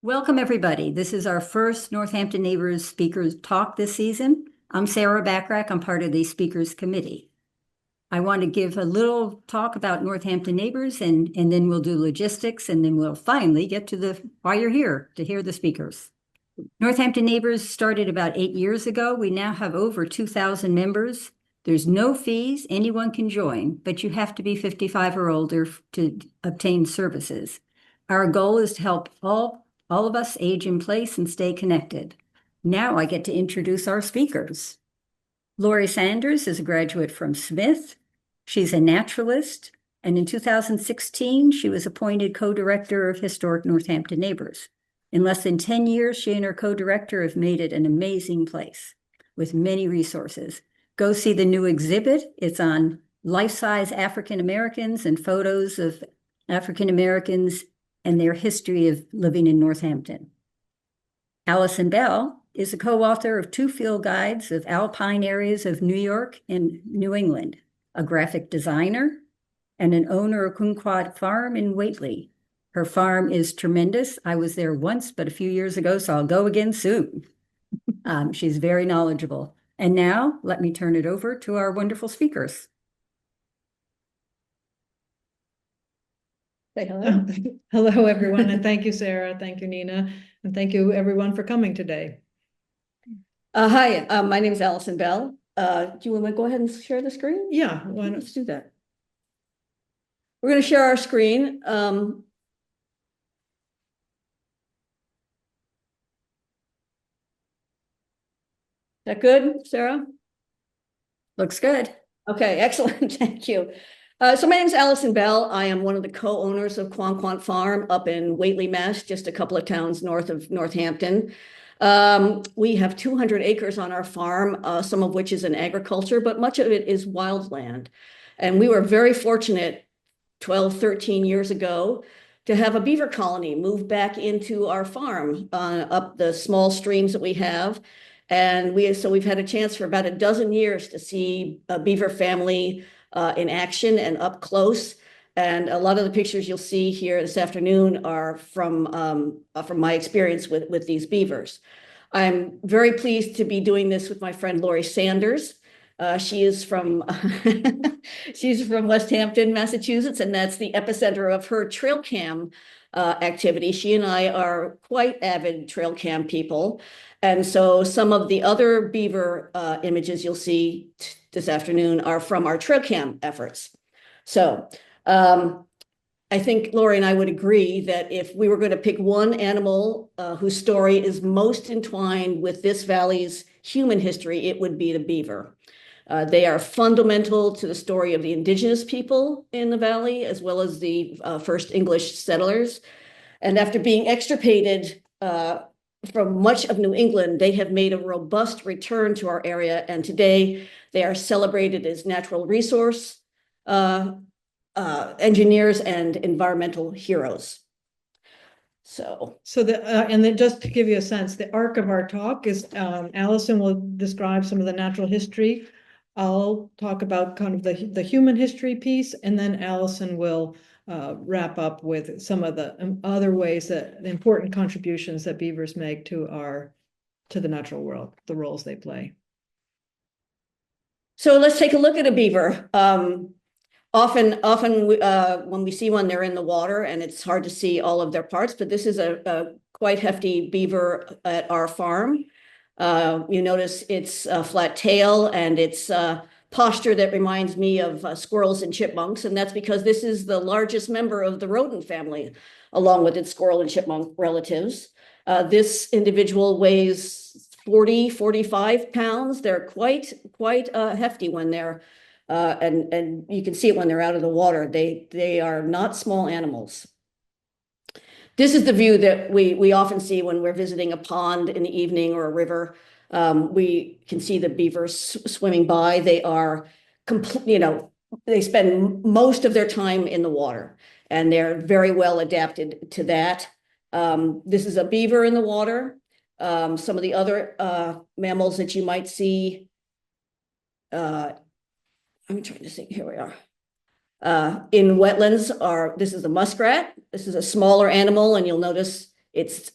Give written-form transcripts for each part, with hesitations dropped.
Welcome, everybody. This is our first Northampton Neighbors Speakers Talk this season. I'm Sarah Backrack. I'm part of the Speakers Committee. I want to give a little talk about Northampton Neighbors, and then we'll do logistics, and then we'll finally get to why you're here, to hear the speakers. Northampton Neighbors started about 8 years ago. We now have over 2,000 members. There's no fees. Anyone can join, but you have to be 55 or older to obtain services. Our goal is to help all of us age in place and stay connected. Now I get to introduce our speakers. Laurie Sanders is a graduate from Smith. She's a naturalist, and in 2016, she was appointed co-director of Historic Northampton Neighbors. In less than 10 years, she and her co-director have made it an amazing place with many resources. Go see the new exhibit. It's on life-size African Americans and photos of African Americans and their history of living in Northampton. Allison Bell is a co-author of 2 field guides of alpine areas of New York and New England, a graphic designer, and an owner of Kumquat Farm in Whately. Her farm is tremendous. I was there once, but a few years ago, so I'll go again soon. She's very knowledgeable. And now let me turn it over to our wonderful speakers. Say hello. Hello, everyone, and thank you, Sarah. Thank you, Nina, and thank you, everyone, for coming today. Hi, my name is Allison Bell. Do you want to go ahead and share the screen? Yeah, why not? Let's do that. We're going to share our screen. Is that good, Sarah? Looks good. Okay, excellent. Thank you. So my name is Allison Bell. I am one of the co-owners of Kumquat Farm up in Whately, Mass, just a couple of towns north of Northampton. We have 200 acres on our farm, some of which is in agriculture, but much of it is wildland. And we were very fortunate 12, 13 years ago to have a beaver colony move back into our farm up the small streams that we have. And we've had a chance for about a dozen years to see a beaver family in action and up close. And a lot of the pictures you'll see here this afternoon are from my experience with these beavers. I'm very pleased to be doing this with my friend Laurie Sanders. She is from she's from West Hampton, Massachusetts, and that's the epicenter of her trail cam activity. She and I are quite avid trail cam people. And so some of the other beaver images you'll see this afternoon are from our trail cam efforts. So I think Laurie and I would agree that if we were going to pick one animal whose story is most entwined with this valley's human history, it would be the beaver. They are fundamental to the story of the indigenous people in the valley, as well as the first English settlers. And after being extirpated from much of New England, they have made a robust return to our area. And today they are celebrated as natural resource engineers and environmental heroes. And then just to give you a sense, the arc of our talk is Allison will describe some of the natural history. I'll talk about kind of the human history piece, and then Allison will wrap up with some of the other ways that the important contributions that beavers make to the natural world, the roles they play. So let's take a look at a beaver. Often when we see one, they're in the water and it's hard to see all of their parts, but this is a quite hefty beaver at our farm. You notice its flat tail and its posture that reminds me of squirrels and chipmunks, and that's because this is the largest member of the rodent family, along with its squirrel and chipmunk relatives. This individual weighs 40, 45 pounds. They're quite hefty when they're and you can see it when they're out of the water. They are not small animals. This is the view that we often see when we're visiting a pond in the evening or a river. We can see the beavers swimming by. They are they spend most of their time in the water, and they're very well adapted to that. This is a beaver in the water. Some of the other mammals that you might see. I'm trying to think, here we are. In wetlands this is a muskrat. This is a smaller animal, and you'll notice its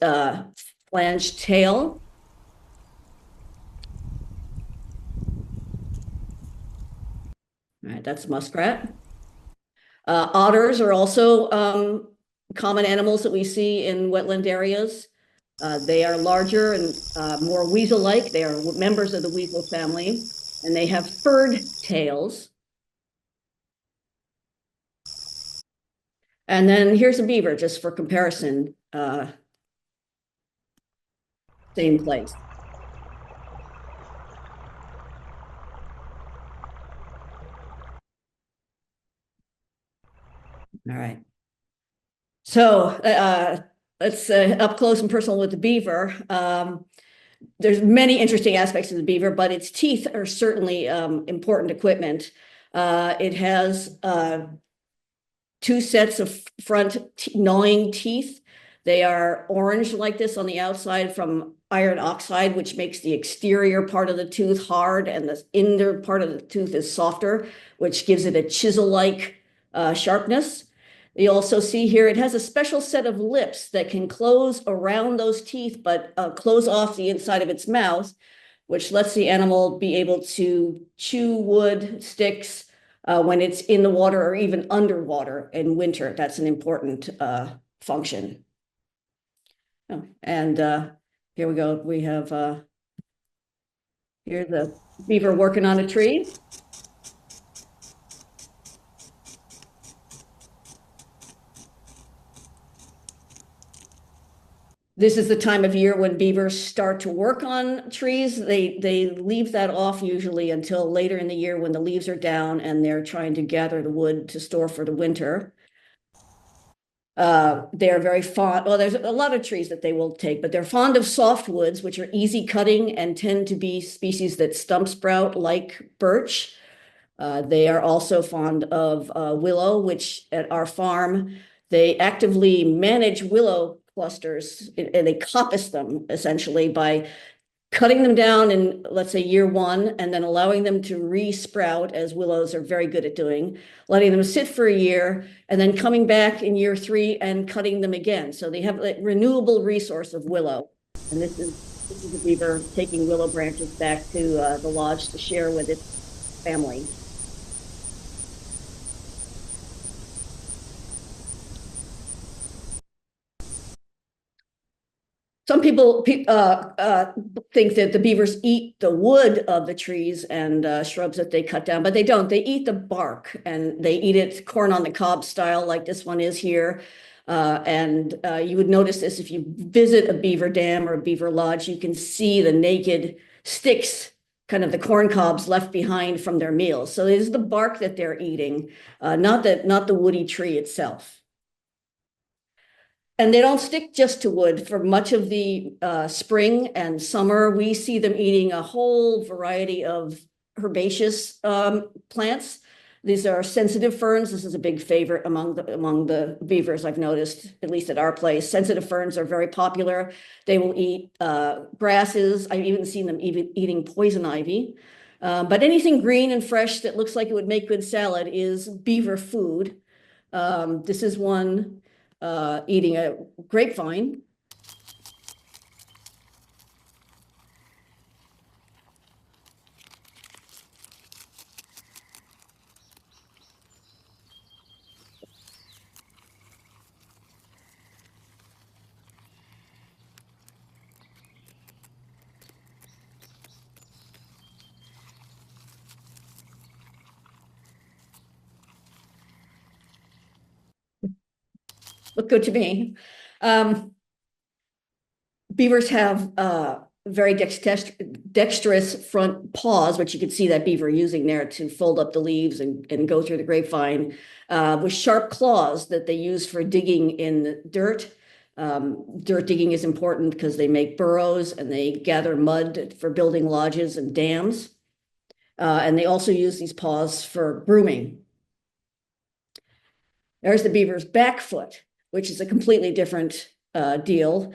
flanged tail. All right, that's muskrat. Otters are also common animals that we see in wetland areas. They are larger and more weasel-like. They are members of the weasel family, and they have furred tails. And then here's a beaver, just for comparison. Same place. All right. So let's up close and personal with the beaver. There's many interesting aspects of the beaver, but its teeth are certainly important equipment. It has two sets of front gnawing teeth. They are orange like this on the outside from iron oxide, which makes the exterior part of the tooth hard, and the inner part of the tooth is softer, which gives it a chisel-like sharpness. You also see here, it has a special set of lips that can close around those teeth, but close off the inside of its mouth, which lets the animal be able to chew wood, sticks, when it's in the water or even underwater in winter. That's an important function. Oh, and here we go. We have here's the beaver working on a tree. This is the time of year when beavers start to work on trees. They leave that off usually until later in the year when the leaves are down and they're trying to gather the wood to store for the winter. They're very fond, well, there's a lot of trees that they will take, but they're fond of softwoods, which are easy cutting and tend to be species that stump sprout like birch. They are also fond of willow, which at our farm, they actively manage willow clusters and they coppice them essentially by cutting them down in, let's say, year one, and then allowing them to re-sprout, as willows are very good at doing, letting them sit for a year, and then coming back in year three and cutting them again. So they have a renewable resource of willow. And this is a beaver taking willow branches back to the lodge to share with its family. Some people think that the beavers eat the wood of the trees and shrubs that they cut down, but they don't. They eat the bark, and they eat it corn on the cob style, like this one is here. And you would notice this if you visit a beaver dam or a beaver lodge. You can see the naked sticks, kind of the corn cobs left behind from their meals. So it is the bark that they're eating, not the woody tree itself. And they don't stick just to wood. For much of the spring and summer, we see them eating a whole variety of herbaceous plants. These are sensitive ferns. This is a big favorite among the beavers, I've noticed, at least at our place. Sensitive ferns are very popular. They will eat grasses. I've even seen them eating poison ivy. But anything green and fresh that looks like it would make good salad is beaver food. This is one eating a grapevine. Look good to me. Beavers have very dexterous front paws, which you can see that beaver using there to fold up the leaves and go through the grapevine, with sharp claws that they use for digging in the dirt. Dirt digging is important because they make burrows and they gather mud for building lodges and dams. And they also use these paws for grooming. There's the beaver's back foot, which is a completely different deal.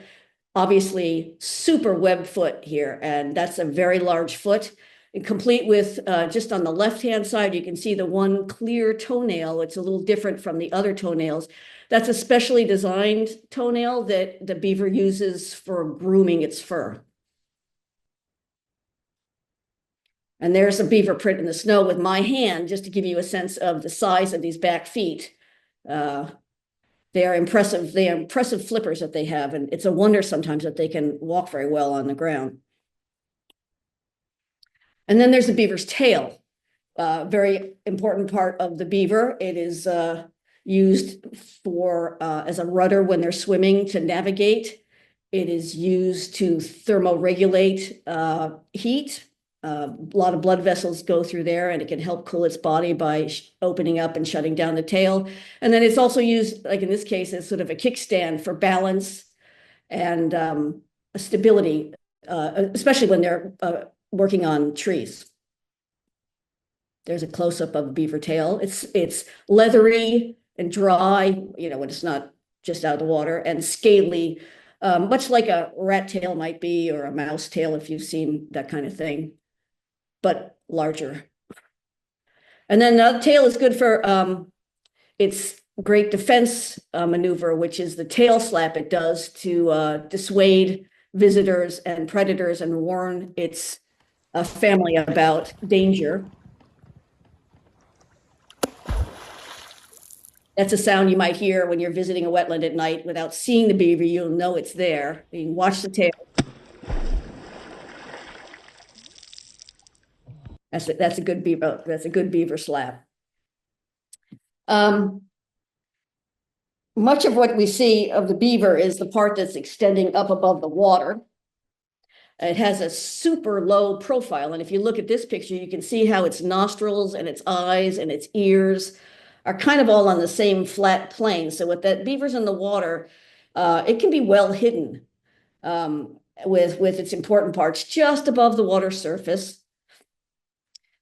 Obviously, super webbed foot here, and that's a very large foot. And complete with just on the left-hand side, you can see the one clear toenail. It's a little different from the other toenails. That's a specially designed toenail that the beaver uses for grooming its fur. And there's a beaver print in the snow with my hand, just to give you a sense of the size of these back feet. They are impressive. They are impressive flippers that they have, and it's a wonder sometimes that they can walk very well on the ground. And then there's the beaver's tail, very important part of the beaver. It is used for as a rudder when they're swimming to navigate. It is used to thermoregulate heat. A lot of blood vessels go through there, and it can help cool its body by opening up and shutting down the tail. And then it's also used, like in this case, as sort of a kickstand for balance and stability, especially when they're working on trees. There's a close-up of a beaver tail. It's leathery and dry, when it's not just out of the water, and scaly, much like a rat tail might be, or a mouse tail if you've seen that kind of thing, but larger. And then the tail is good for its great defense maneuver, which is the tail slap it does to dissuade visitors and predators and warn its family about danger. That's a sound you might hear when you're visiting a wetland at night without seeing the beaver. You'll know it's there. You can watch the tail. That's a good beaver. That's a good beaver slap. Much of what we see of the beaver is the part that's extending up above the water. It has a super low profile, and if you look at this picture, you can see how its nostrils and its eyes and its ears are kind of all on the same flat plane. So with that beaver's in the water, it can be well hidden with its important parts just above the water surface.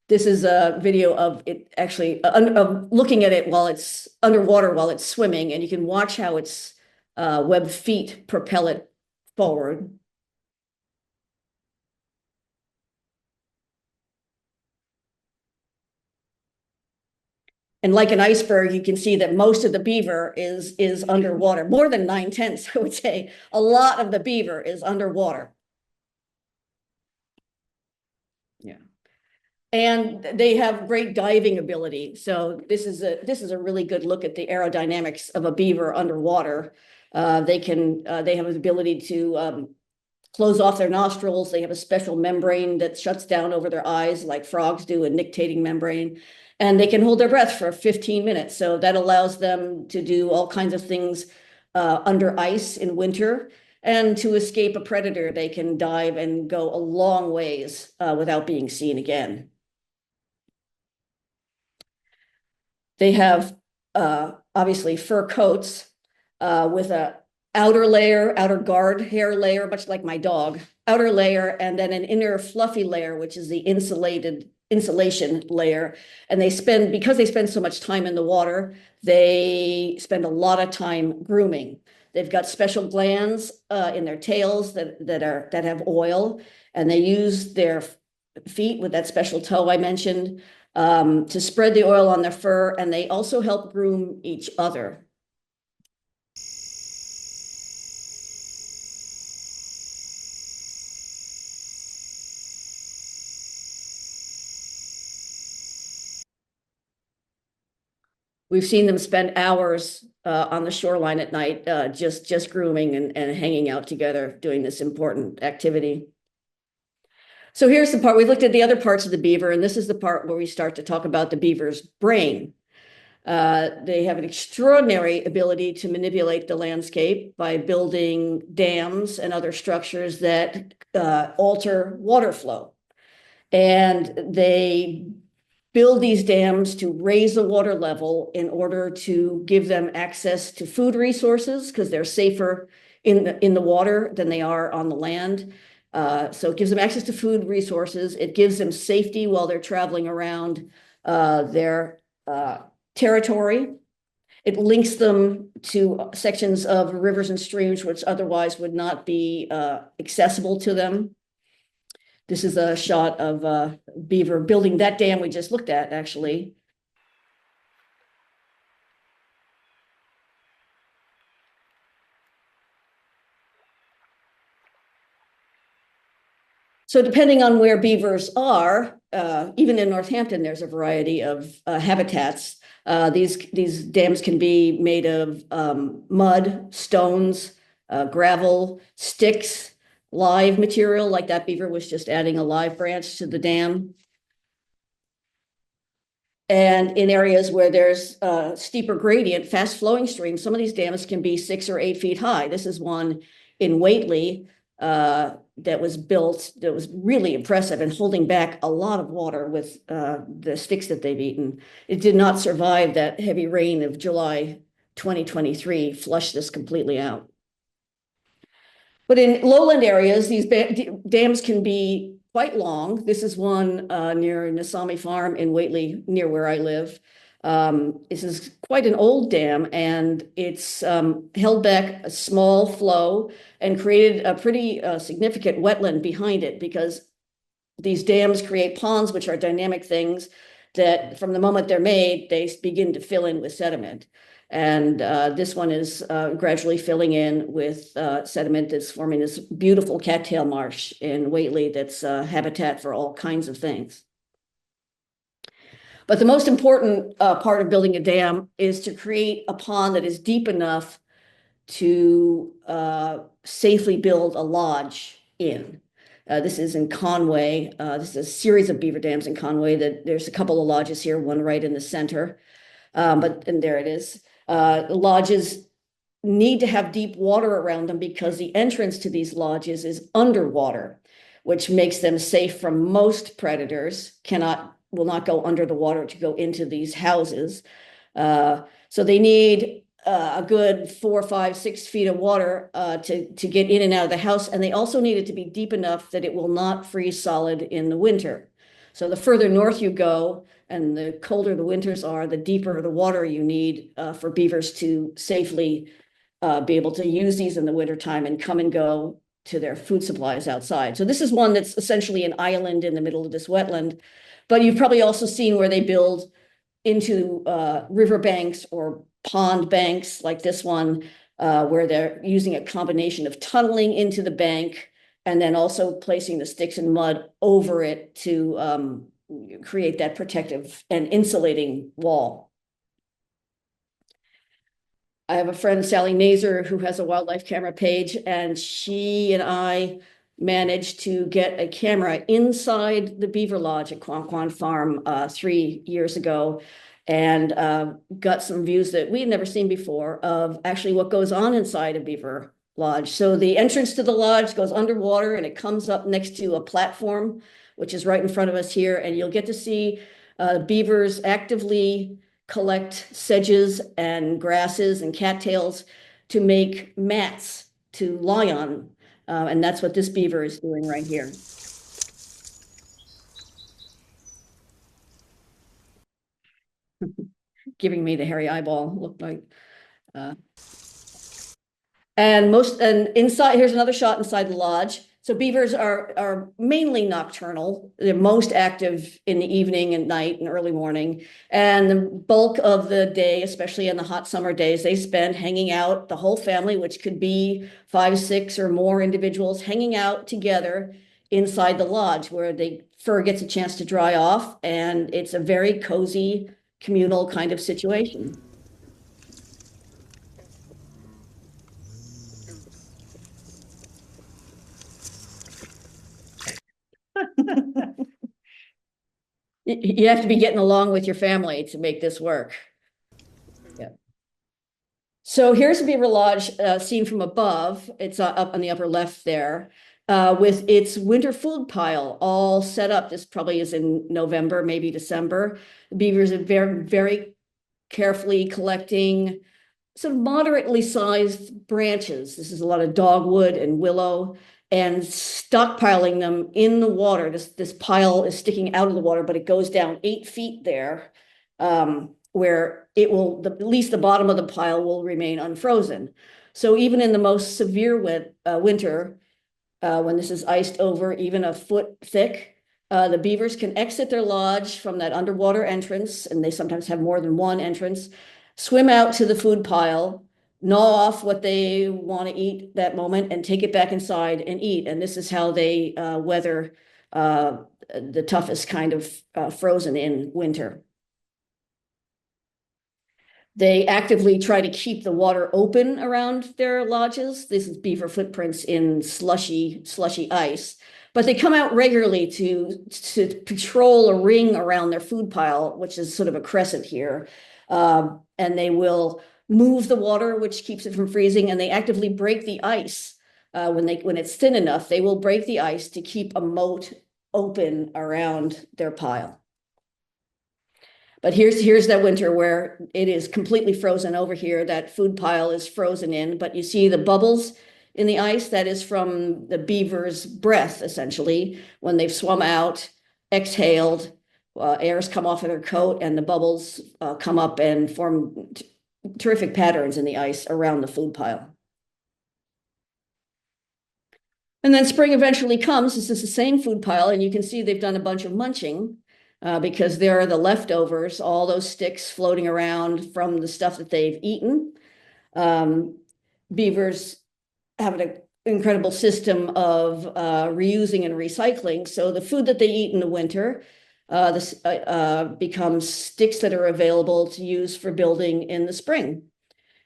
This is a video of it actually of looking at it while it's underwater, while it's swimming, and you can watch how its webbed feet propel it forward. And like an iceberg, you can see that most of the beaver is underwater, more than 9/10, I would say. A lot of the beaver is underwater. Yeah. And they have great diving ability. So this is a really good look at the aerodynamics of a beaver underwater. They have the ability to close off their nostrils. They have a special membrane that shuts down over their eyes, like frogs do, a nictating membrane. And they can hold their breath for 15 minutes. So that allows them to do all kinds of things under ice in winter. And to escape a predator, they can dive and go a long ways without being seen again. They have obviously fur coats with a outer guard hair layer, much like my dog, outer layer, and then an inner fluffy layer, which is the insulation layer. And because they spend so much time in the water, they spend a lot of time grooming. They've got special glands in their tails that have oil, and they use their feet with that special toe I mentioned to spread the oil on their fur, and they also help groom each other. We've seen them spend hours on the shoreline at night, just grooming and hanging out together, doing this important activity. So here's the part, we looked at the other parts of the beaver, and this is the part where we start to talk about the beaver's brain. They have an extraordinary ability to manipulate the landscape by building dams and other structures that alter water flow. And they build these dams to raise the water level in order to give them access to food resources, because they're safer in the water than they are on the land. So it gives them access to food resources. It gives them safety while they're traveling around their territory. It links them to sections of rivers and streams which otherwise would not be accessible to them. This is a shot of beaver building that dam we just looked at, actually. So depending on where beavers are, even in Northampton, there's a variety of habitats. These dams can be made of mud, stones, gravel, sticks, live material, like that beaver was just adding a live branch to the dam. And in areas where there's a steeper gradient, fast flowing streams, some of these dams can be 6 or 8 feet high. This is one in Whately that was built that was really impressive and holding back a lot of water with the sticks that they've eaten. It did not survive that heavy rain of July 2023, flushed this completely out. But in lowland areas, these dams can be quite long. This is one near Nasami Farm in Whately, near where I live. This is quite an old dam, and it's held back a small flow and created a pretty significant wetland behind it, because these dams create ponds, which are dynamic things that from the moment they're made, they begin to fill in with sediment. And this one is gradually filling in with sediment that's forming this beautiful cattail marsh in Whately that's habitat for all kinds of things. But the most important part of building a dam is to create a pond that is deep enough to safely build a lodge in. This is in Conway. This is a series of beaver dams in Conway. There's a couple of lodges here, one right in the center. And there it is. Lodges need to have deep water around them because the entrance to these lodges is underwater, which makes them safe from most predators. Will not go under the water to go into these houses. So they need a good 4, 5, 6 feet of water to get in and out of the house. And they also need it to be deep enough that it will not freeze solid in the winter. So the further north you go and the colder the winters are, the deeper the water you need for beavers to safely be able to use these in the wintertime and come and go to their food supplies outside. So this is one that's essentially an island in the middle of this wetland. But you've probably also seen where they build into riverbanks or pond banks like this one, where they're using a combination of tunneling into the bank and then also placing the sticks and mud over it to create that protective and insulating wall. I have a friend, Sally Nazer, who has a wildlife camera page, and she and I managed to get a camera inside the beaver lodge at Quanquan Farm 3 years ago, and got some views that we had never seen before of actually what goes on inside a beaver lodge. So the entrance to the lodge goes underwater and it comes up next to a platform, which is right in front of us here, and you'll get to see beavers actively collect sedges and grasses and cattails to make mats to lie on. And that's what this beaver is doing right here. Giving me the hairy eyeball, looked like. And inside, here's another shot inside the lodge. So beavers are mainly nocturnal. They're most active in the evening and night and early morning. And the bulk of the day, especially in the hot summer days, they spend hanging out, the whole family, which could be 5, 6 or more individuals, hanging out together inside the lodge where the fur gets a chance to dry off. And it's a very cozy, communal kind of situation. You have to be getting along with your family to make this work. Yeah. So here's a beaver lodge seen from above. It's up on the upper left there, with its winter food pile all set up. This probably is in November, maybe December. The beavers are very, very carefully collecting sort of moderately sized branches. This is a lot of dogwood and willow, and stockpiling them in the water. This pile is sticking out of the water, but it goes down 8 feet there, where it will, at least the bottom of the pile will remain unfrozen. So even in the most severe winter, when this is iced over even a foot thick, the beavers can exit their lodge from that underwater entrance, and they sometimes have more than one entrance, swim out to the food pile, gnaw off what they want to eat that moment and take it back inside and eat. And this is how they weather the toughest kind of frozen in winter. They actively try to keep the water open around their lodges. This is beaver footprints in slushy ice, but they come out regularly to patrol a ring around their food pile, which is sort of a crescent here. And they will move the water, which keeps it from freezing, and they actively break the ice. When it's thin enough, they will break the ice to keep a moat open around their pile. But here's that winter where it is completely frozen over here. That food pile is frozen in, but you see the bubbles in the ice. That is from the beaver's breath, essentially. When they've swum out, exhaled, airs come off of their coat, and the bubbles come up and form terrific patterns in the ice around the food pile. And then spring eventually comes. This is the same food pile, and you can see they've done a bunch of munching. Because there are the leftovers, all those sticks floating around from the stuff that they've eaten. Beavers have an incredible system of reusing and recycling. So the food that they eat in the winter becomes sticks that are available to use for building in the spring.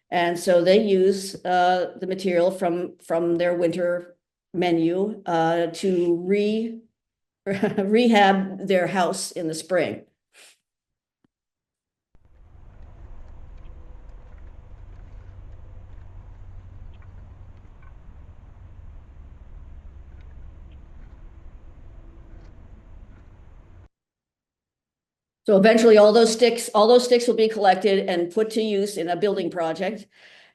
And so they use the material from their winter menu to rehab their house in the spring. So eventually all those sticks will be collected and put to use in a building project.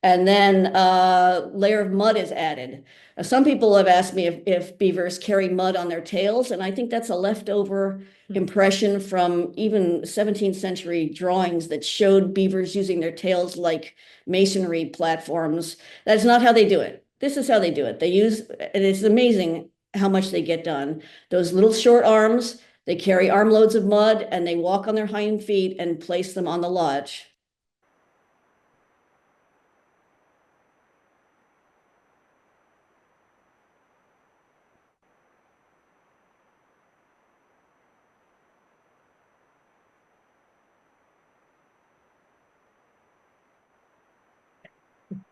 And then a layer of mud is added. Some people have asked me if beavers carry mud on their tails, and I think that's a leftover impression from even 17th century drawings that showed beavers using their tails like masonry platforms. That's not how they do it. This is how they do it. And it's amazing how much they get done. Those little short arms, they carry armloads of mud, and they walk on their hind feet and place them on the lodge.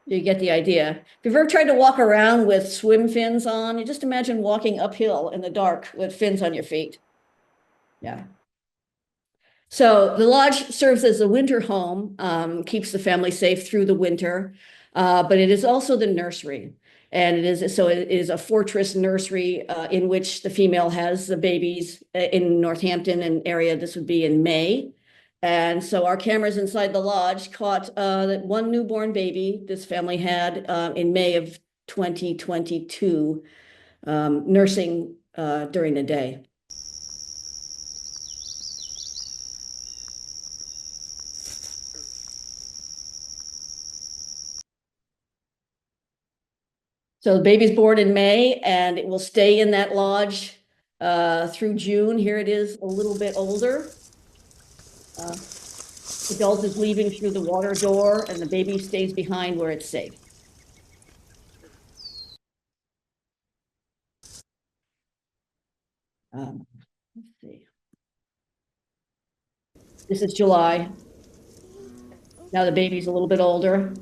You get the idea. If you've ever tried to walk around with swim fins on, you just imagine walking uphill in the dark with fins on your feet. Yeah. So the lodge serves as a winter home, keeps the family safe through the winter, but it is also the nursery. And it is a fortress nursery in which the female has the babies in Northampton and area. This would be in May. And so our cameras inside the lodge caught that one newborn baby this family had in May of 2022, nursing during the day. So the baby's born in May, and it will stay in that lodge through June. Here it is a little bit older. Adult is leaving through the water door, and the baby stays behind where it's safe. Let's see. This is July. Now the baby's a little bit older.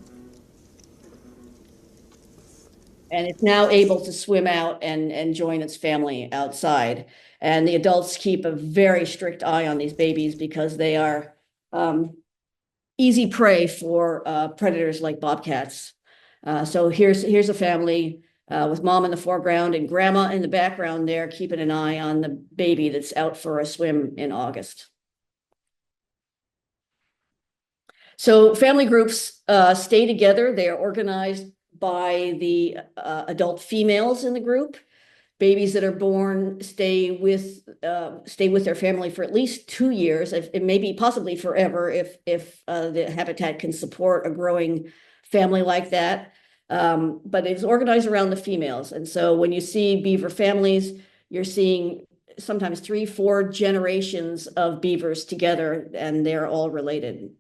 And it's now able to swim out and join its family outside. And the adults keep a very strict eye on these babies because they are easy prey for predators like bobcats. So here's a family with mom in the foreground and grandma in the background there, keeping an eye on the baby that's out for a swim in August. So family groups stay together. They are organized by the adult females in the group. Babies that are born stay with their family for at least 2 years, it may be possibly forever if the habitat can support a growing family like that. But it's organized around the females. And so when you see beaver families, you're seeing sometimes 3-4 generations of beavers together, and they're all related.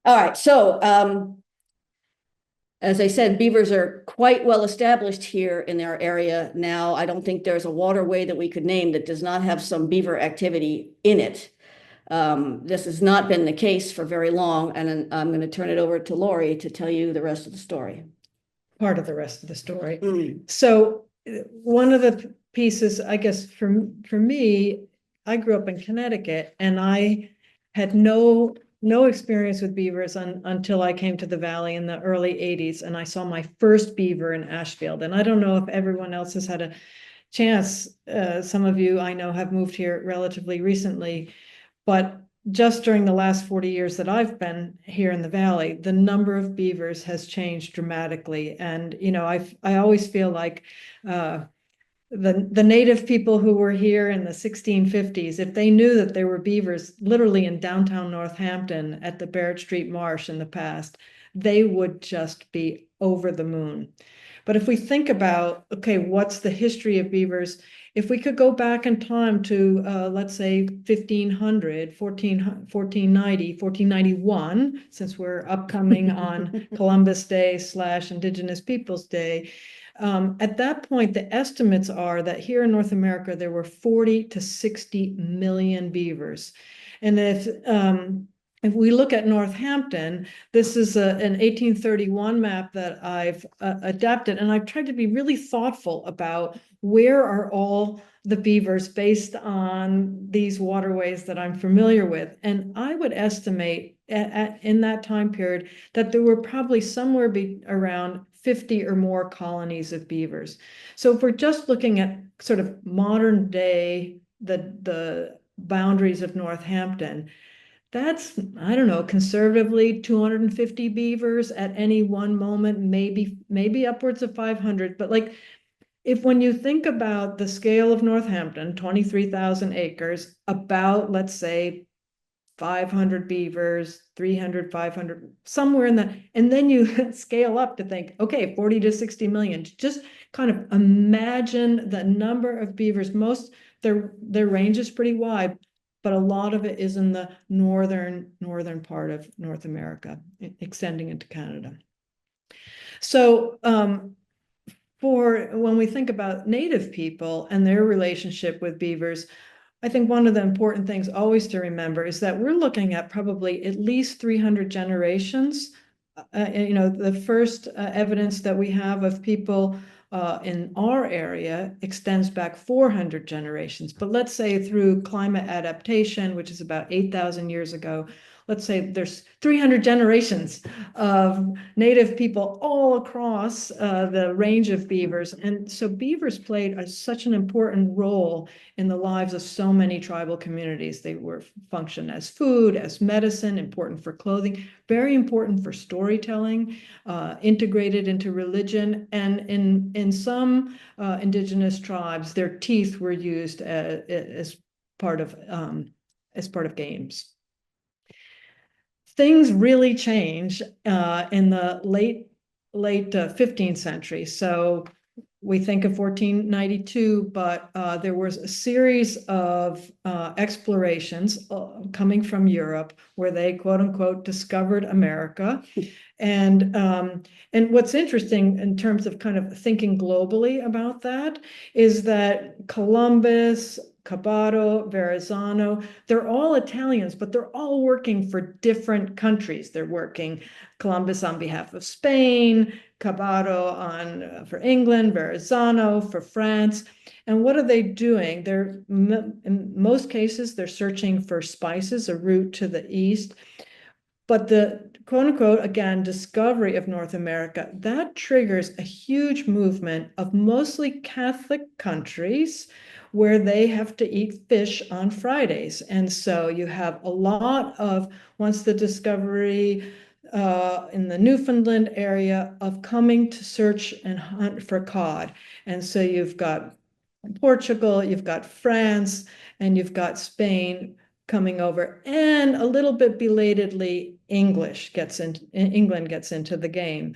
All right, so as I said, beavers are quite well established here in our area now. I don't think there's a waterway that we could name that does not have some beaver activity in it. This has not been the case for very long, and I'm going to turn it over to Laurie to tell you the rest of the story. Part of the rest of the story. So one of the pieces, I guess, for me, I grew up in Connecticut, and I had no experience with beavers until I came to the Valley in the early 80s, and I saw my first beaver in Ashfield. And I don't know if everyone else has had a chance. Some of you I know have moved here relatively recently, but just during the last 40 years that I've been here in the Valley, the number of beavers has changed dramatically. And, you know, I always feel like the native people who were here in the 1650s, if they knew that there were beavers literally in downtown Northampton at the Barrett Street Marsh in the past, they would just be over the moon. But if we think about, okay, what's the history of beavers? If we could go back in time to, let's say, 1500, 1490, 1491, since we're upcoming on Columbus Day / Indigenous Peoples Day, at that point, the estimates are that here in North America, there were 40 to 60 million beavers. And if we look at Northampton, this is an 1831 map that I've adapted, and I've tried to be really thoughtful about where are all the beavers based on these waterways that I'm familiar with. And I would estimate in that time period that there were probably somewhere around 50 or more colonies of beavers. So if we're just looking at sort of modern day, the boundaries of Northampton, that's, I don't know, conservatively 250 beavers at any one moment, maybe upwards of 500. But like, when you think about the scale of Northampton, 23,000 acres, about, let's say, 500 beavers, 300, 500, somewhere in that. And then you scale up to think, okay, 40 to 60 million. Just kind of imagine the number of beavers. Their range is pretty wide, but a lot of it is in the northern part of North America, extending into Canada. So for when we think about Native people and their relationship with beavers, I think one of the important things always to remember is that we're looking at probably at least 300 generations. You know, the first evidence that we have of people in our area extends back 400 generations. But let's say through climate adaptation, which is about 8,000 years ago, let's say there's 300 generations of Native people all across the range of beavers. And so beavers played such an important role in the lives of so many tribal communities. They were functioned as food, as medicine, important for clothing, very important for storytelling, integrated into religion. And in some indigenous tribes, their teeth were used as part of games. Things really change in the late 15th century. So we think of 1492, but there was a series of explorations coming from Europe where they, quote unquote, discovered America. And what's interesting in terms of kind of thinking globally about that is that Columbus, Cabato, Verrazano, they're all Italians, but they're all working for different countries. They're working Columbus on behalf of Spain, Cabato for England, Verrazano for France. And what are they doing? In most cases, they're searching for spices, a route to the east. But the quote unquote, again, discovery of North America, that triggers a huge movement of mostly Catholic countries where they have to eat fish on Fridays. And so you have a lot of, once the discovery in the Newfoundland area, of coming to search and hunt for cod. And so you've got Portugal, you've got France, and you've got Spain coming over, and a little bit belatedly, England gets into the game.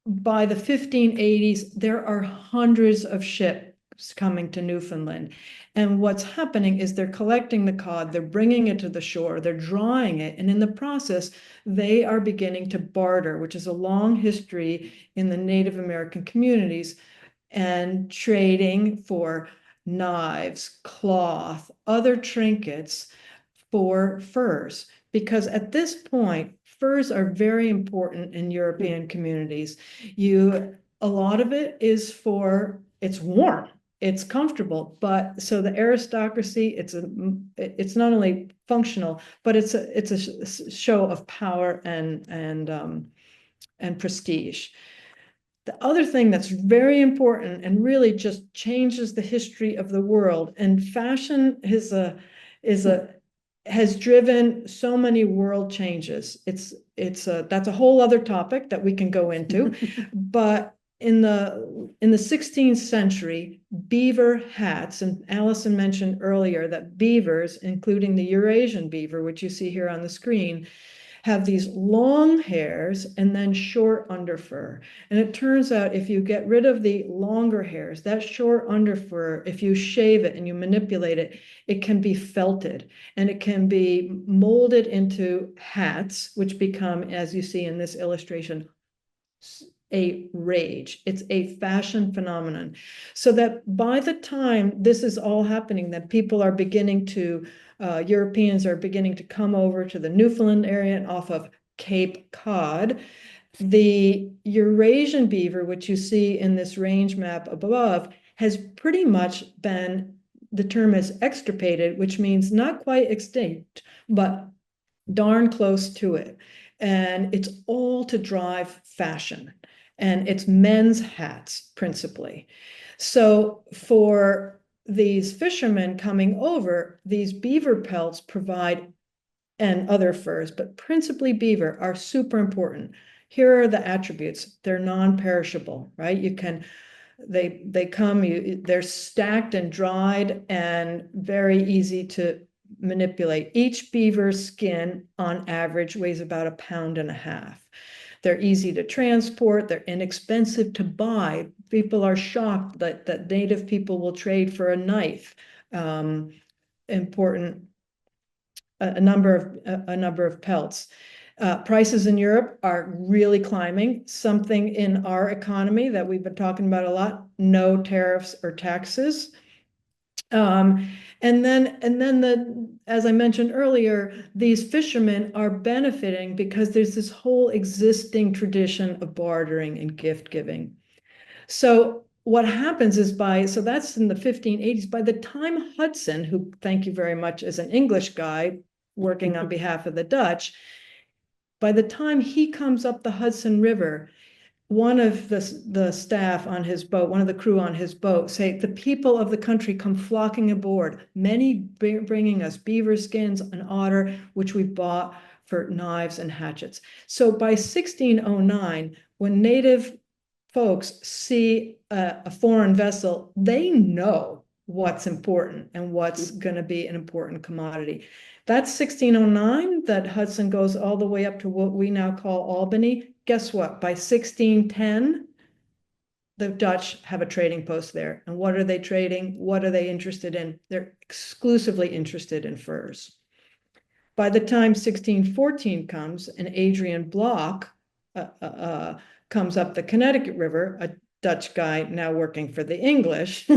By the 1580s, there are hundreds of ships coming to Newfoundland. And what's happening is they're collecting the cod, they're bringing it to the shore, they're drying it, and in the process, they are beginning to barter, which is a long history in the Native American communities, and trading for knives, cloth, other trinkets for furs. Because at this point, furs are very important in European communities. A lot of it is for, it's warm, it's comfortable, but so the aristocracy, it's not only functional, but it's a show of power and prestige. The other thing that's very important and really just changes the history of the world, and fashion has driven so many world changes. That's a whole other topic that we can go into. But in the 16th century, beaver hats, and Allison mentioned earlier that beavers, including the Eurasian beaver, which you see here on the screen, have these long hairs and then short underfur. And it turns out if you get rid of the longer hairs, that short underfur, if you shave it and you manipulate it, it can be felted and it can be molded into hats, which become, as you see in this illustration, a rage. It's a fashion phenomenon. So that by the time this is all happening, that people are beginning to, Europeans are beginning to come over to the Newfoundland area and off of Cape Cod. The Eurasian beaver, which you see in this range map above, has pretty much been, the term is extirpated, which means not quite extinct, but darn close to it. And it's all to drive fashion. And it's men's hats principally. So for these fishermen coming over, these beaver pelts provide, and other furs, but principally beaver, are super important. Here are the attributes. They're non-perishable, right? They're stacked and dried and very easy to manipulate. Each beaver's skin on average weighs about 1.5 pounds. They're easy to transport, they're inexpensive to buy. People are shocked that native people will trade for a knife. Important, a number of pelts. Prices in Europe are really climbing. Something in our economy that we've been talking about a lot: no tariffs or taxes. And then as I mentioned earlier, these fishermen are benefiting because there's this whole existing tradition of bartering and gift giving. So what happens is so that's in the 1580s. By the time Hudson, who, thank you very much, is an English guy working on behalf of the Dutch, by the time he comes up the Hudson River, one of the staff on his boat, one of the crew on his boat, say, the people of the country come flocking aboard, many bringing us beaver skins, an otter, which we bought for knives and hatchets. So by 1609, when native folks see a foreign vessel, they know what's important and what's going to be an important commodity. That's 1609 that Hudson goes all the way up to what we now call Albany. Guess what? By 1610, the Dutch have a trading post there. And what are they trading? What are they interested in? They're exclusively interested in furs. By the time 1614 comes and Adrian Block comes up the Connecticut River, a Dutch guy now working for the English,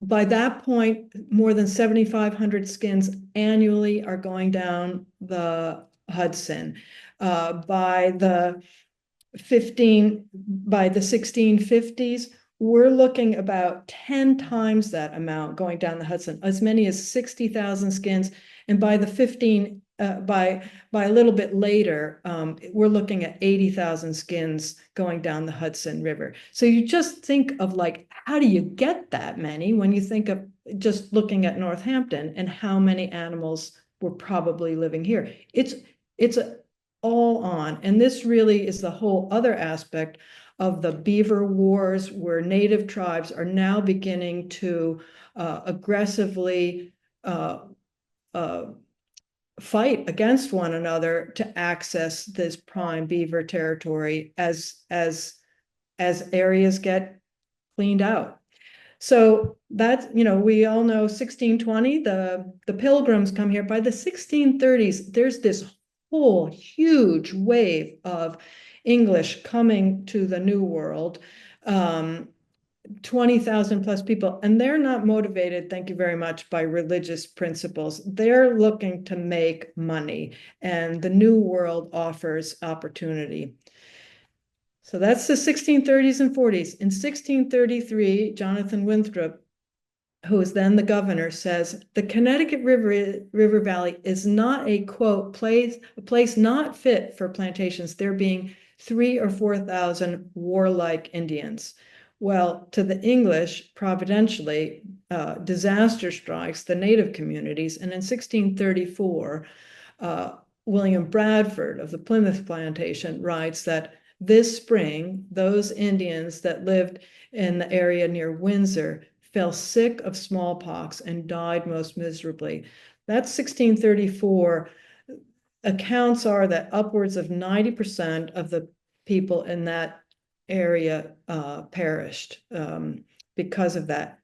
by that point, more than 7,500 skins annually are going down the Hudson. By the 1650s, we're looking about 10 times that amount going down the Hudson, as many as 60,000 skins. And by a little bit later, we're looking at 80,000 skins going down the Hudson River. So you just think of, like, how do you get that many when you think of just looking at Northampton and how many animals were probably living here? It's all on. And this really is the whole other aspect of the beaver wars, where native tribes are now beginning to aggressively fight against one another to access this prime beaver territory as areas get cleaned out. So that's, we all know 1620, the Pilgrims come here. By the 1630s, there's this whole huge wave of English coming to the New World. 20,000 plus people, and they're not motivated, thank you very much, by religious principles. They're looking to make money, and the New World offers opportunity. So that's the 1630s and 40s. In 1633, Jonathan Winthrop, who is then the governor, says the Connecticut River Valley is not a, quote, a place not fit for plantations, there being 3,000 or 4,000 warlike Indians. Well, to the English, providentially, disaster strikes the native communities. And in 1634, William Bradford of the Plymouth Plantation writes that this spring, those Indians that lived in the area near Windsor fell sick of smallpox and died most miserably. That's 1634. Accounts are that upwards of 90% of the people in that area perished because of that.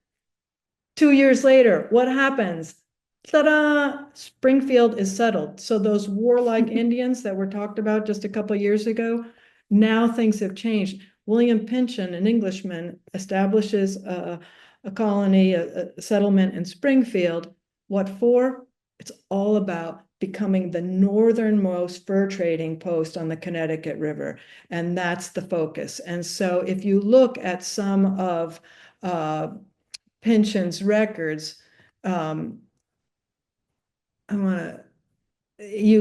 2 years later, what happens? Ta-da! Springfield is settled. So those warlike Indians that were talked about just a couple of years ago, now things have changed. William Pynchon, an Englishman, establishes a colony, a settlement in Springfield. What for? It's all about becoming the northernmost fur trading post on the Connecticut River. And that's the focus. And so if you look at some of Pynchon's records, you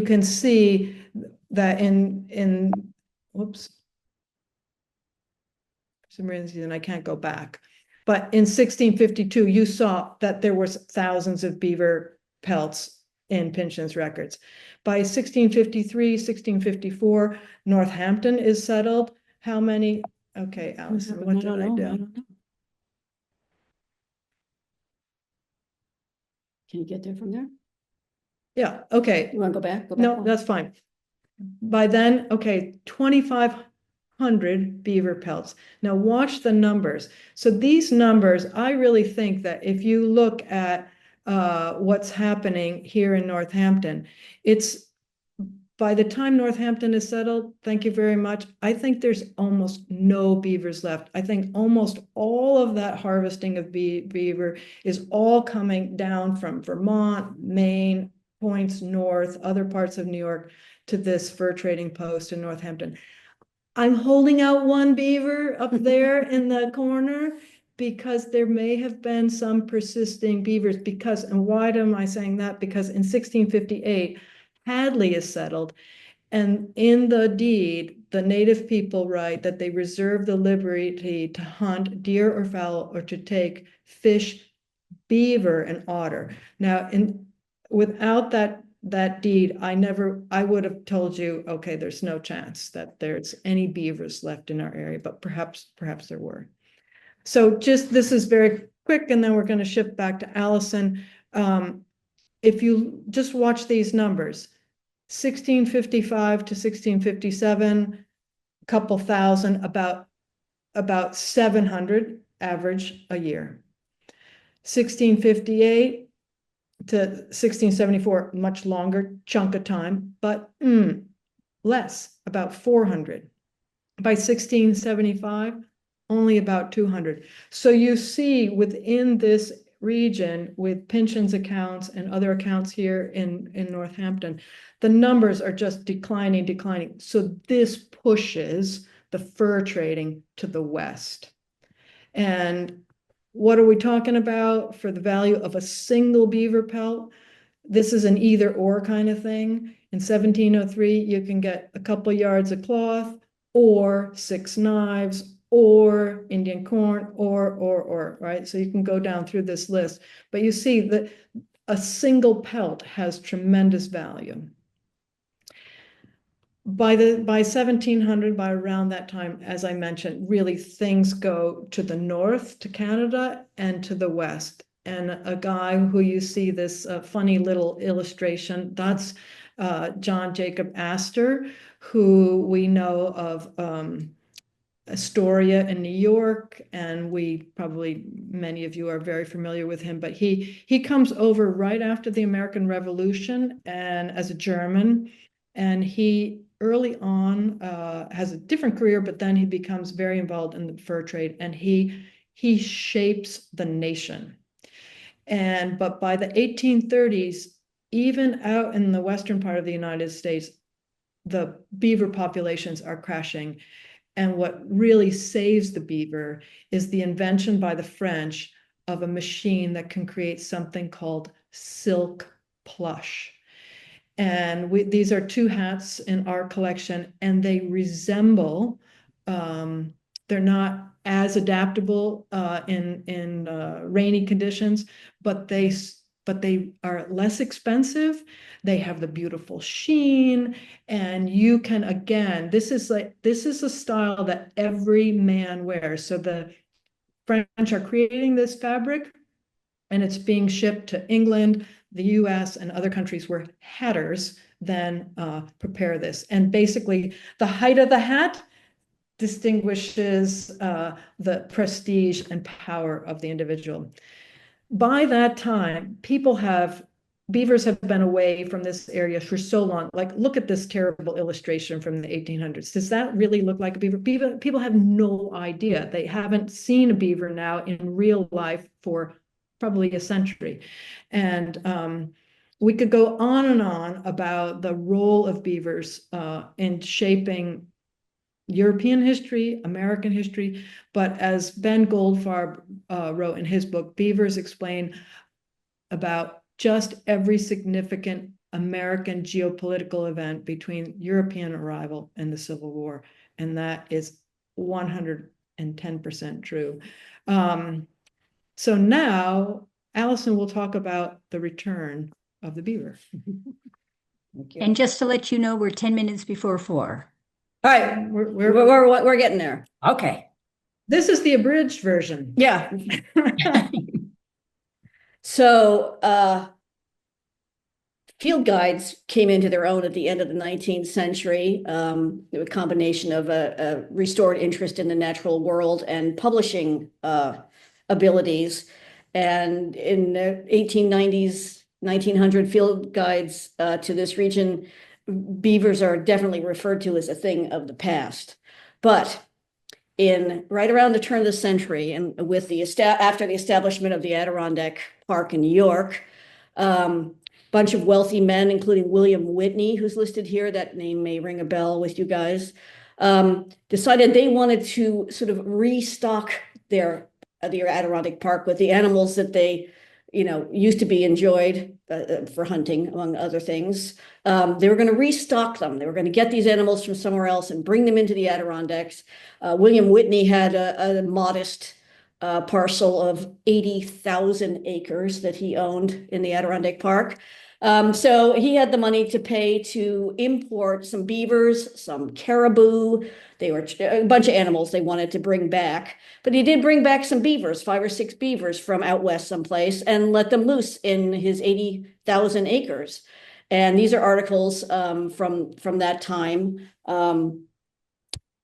can see that whoops, for some reason I can't go back. But in 1652, you saw that there was thousands of beaver pelts in Pynchon's records. By 1653, 1654, Northampton is settled. How many? Okay, Allison, what did I do? I don't know. Can you get there from there? Yeah, okay. You want to go back? No, one? that's fine. By then, okay, 2,500 beaver pelts. Now watch the numbers. So these numbers, I really think that if you look at what's happening here in Northampton, it's by the time Northampton is settled, thank you very much, I think there's almost no beavers left. I think almost all of that harvesting of beaver is all coming down from Vermont, Maine, points north, other parts of New York, to this fur trading post in Northampton. I'm holding out one beaver up there in the corner because there may have been some persisting beavers and why am I saying that? Because in 1658, Hadley is settled, and in the deed, the native people write that they reserve the liberty to hunt deer or fowl or to take fish, beaver, and otter. Now, without that deed, I would have told you, okay, there's no chance that there's any beavers left in our area, but perhaps there were. So this is very quick, and then we're going to shift back to Allison. If you just watch these numbers, 1655 to 1657, a couple thousand, about 700 average a year. 1658 to 1674, much longer chunk of time, but less, about 400. By 1675, only about 200. So you see within this region, with Pynchon's accounts and other accounts here in Northampton, the numbers are just declining. So this pushes the fur trading to the west. And what are we talking about for the value of a single beaver pelt? This is an either or kind of thing. In 1703, you can get a couple yards of cloth or 6 knives or Indian corn or, right? So you can go down through this list, but you see that a single pelt has tremendous value. By 1700, by around that time, as I mentioned, really things go to the north, to Canada, and to the west. And a guy who you see this funny little illustration, that's John Jacob Astor, who we know of Astoria in New York, and many of you are very familiar with him, but he comes over right after the American Revolution and as a German, and he early on has a different career, but then he becomes very involved in the fur trade, and he shapes the nation. But by the 1830s, even out in the western part of the United States, the beaver populations are crashing. And what really saves the beaver is the invention by the French of a machine that can create something called silk plush. And these are two hats in our collection, and they resemble, they're not as adaptable in rainy conditions, but they are less expensive. They have the beautiful sheen, and you can, again, this is a style that every man wears. So the French are creating this fabric, and it's being shipped to England, the US, and other countries where hatters then prepare this. And basically, the height of the hat distinguishes the prestige and power of the individual. By that time, beavers have been away from this area for so long. Like, look at this terrible illustration from the 1800s. Does that really look like a beaver? People have no idea. They haven't seen a beaver now in real life for probably a century. And we could go on and on about the role of beavers in shaping European history, American history, but as Ben Goldfarb wrote in his book, Beavers explain about just every significant American geopolitical event between European arrival and the Civil War. And that is 110% true. So now Allison will talk about the return of the beaver. Thank you. And just to let you know, we're 10 minutes before 4. All right, we're getting there. Okay. This is the abridged version. Yeah. So field guides came into their own at the end of the 19th century. A combination of a restored interest in the natural world and publishing abilities. And in the 1890s, 1900 field guides to this region, beavers are definitely referred to as a thing of the past. But right around the turn of the century, and with after the establishment of the Adirondack Park in New York, bunch of wealthy men, including William Whitney, who's listed here, that name may ring a bell with you guys, decided they wanted to sort of restock their Adirondack Park with the animals that they used to be enjoyed for hunting, among other things. They were going to restock them. They were going to get these animals from somewhere else and bring them into the Adirondacks. William Whitney had a modest parcel of 80,000 acres that he owned in the Adirondack Park. So he had the money to pay to import some beavers, some caribou. They were a bunch of animals they wanted to bring back. But he did bring back some beavers, 5 or 6 beavers from out west someplace, and let them loose in his 80,000 acres. And these are articles from that time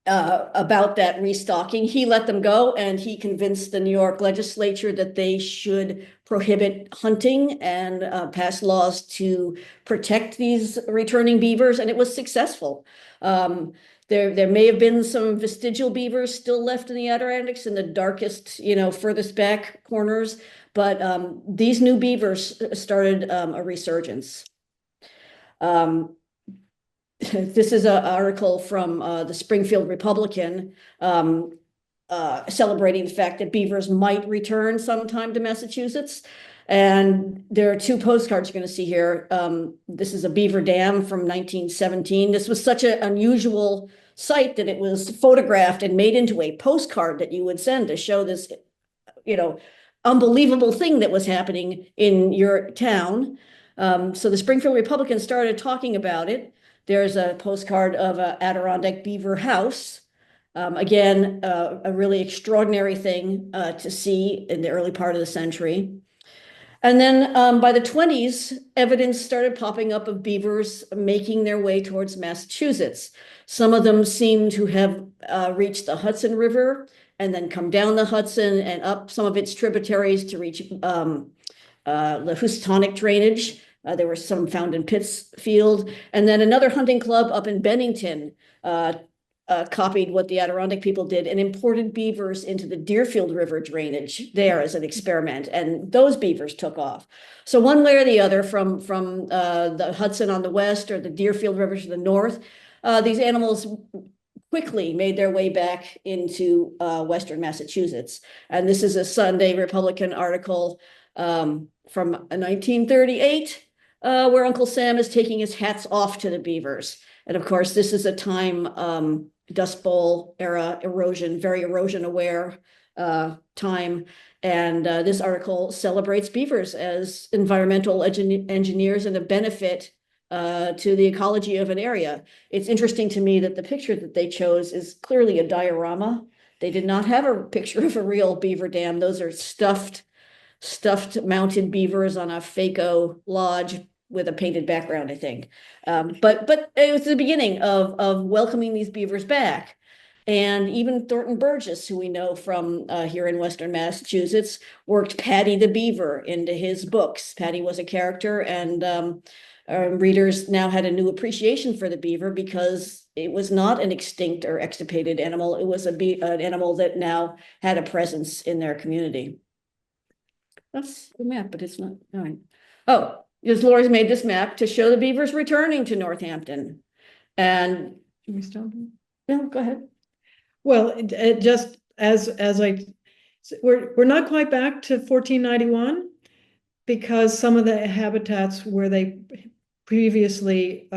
about that restocking. He let them go, and he convinced the New York legislature that they should prohibit hunting and pass laws to protect these returning beavers, and it was successful. There may have been some vestigial beavers still left in the Adirondacks in the darkest, furthest back corners, but these new beavers started a resurgence. This is an article from the Springfield Republican celebrating the fact that beavers might return sometime to Massachusetts. And there are 2 postcards you're going to see here. This is a beaver dam from 1917. This was such an unusual sight that it was photographed and made into a postcard that you would send to show this, unbelievable thing that was happening in your town. So the Springfield Republican started talking about it. There's a postcard of an Adirondack beaver house. Again, a really extraordinary thing to see in the early part of the century. And then by the 20s, evidence started popping up of beavers making their way towards Massachusetts. Some of them seem to have reached the Hudson River and then come down the Hudson and up some of its tributaries to reach the Houstonic drainage. There were some found in Pittsfield. And then another hunting club up in Bennington copied what the Adirondack people did and imported beavers into the Deerfield River drainage there as an experiment. And those beavers took off. So one way or the other, from the Hudson on the west or the Deerfield River to the north, these animals quickly made their way back into Western Massachusetts. And this is a Sunday Republican article from 1938, where Uncle Sam is taking his hats off to the beavers. And of course, this is a time, Dust Bowl era erosion, very erosion aware time. And this article celebrates beavers as environmental engineers and a benefit to the ecology of an area. It's interesting to me that the picture that they chose is clearly a diorama. They did not have a picture of a real beaver dam. Those are stuffed mounted beavers on a Faco lodge with a painted background, I think. But it was the beginning of welcoming these beavers back. And even Thornton Burgess, who we know from here in Western Massachusetts, worked Patty the Beaver into his books. Patty was a character, and readers now had a new appreciation for the beaver because it was not an extinct or extirpated animal. It was an animal that now had a presence in their community. That's the map, but it's not. All right. Oh, yes, Laurie's made this map to show the beavers returning to Northampton. And Should we stop? no, go ahead. Well, it just we're not quite back to 1491 because some of the habitats where they previously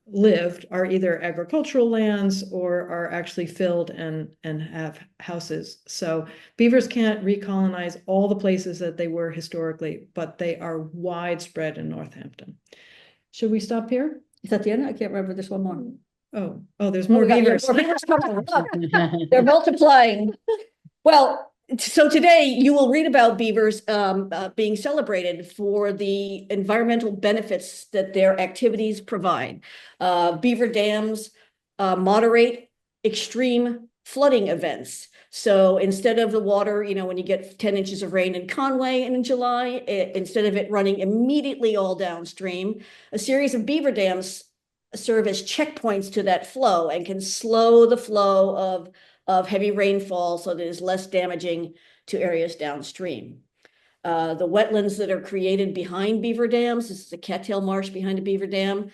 lived are either agricultural lands or are actually filled and have houses. So beavers can't recolonize all the places that they were historically, but they are widespread in Northampton. Should we stop here? Is that the end? I can't remember. There's one more. Oh, there's more beavers. More beavers coming. Look, they're multiplying. Well, so today you will read about beavers being celebrated for the environmental benefits that their activities provide. Beaver dams moderate extreme flooding events. So instead of the water, when you get 10 inches of rain in Conway in July, instead of it running immediately all downstream, a series of beaver dams serve as checkpoints to that flow and can slow the flow of heavy rainfall so that it's less damaging to areas downstream. The wetlands that are created behind beaver dams, this is a cattail marsh behind a beaver dam,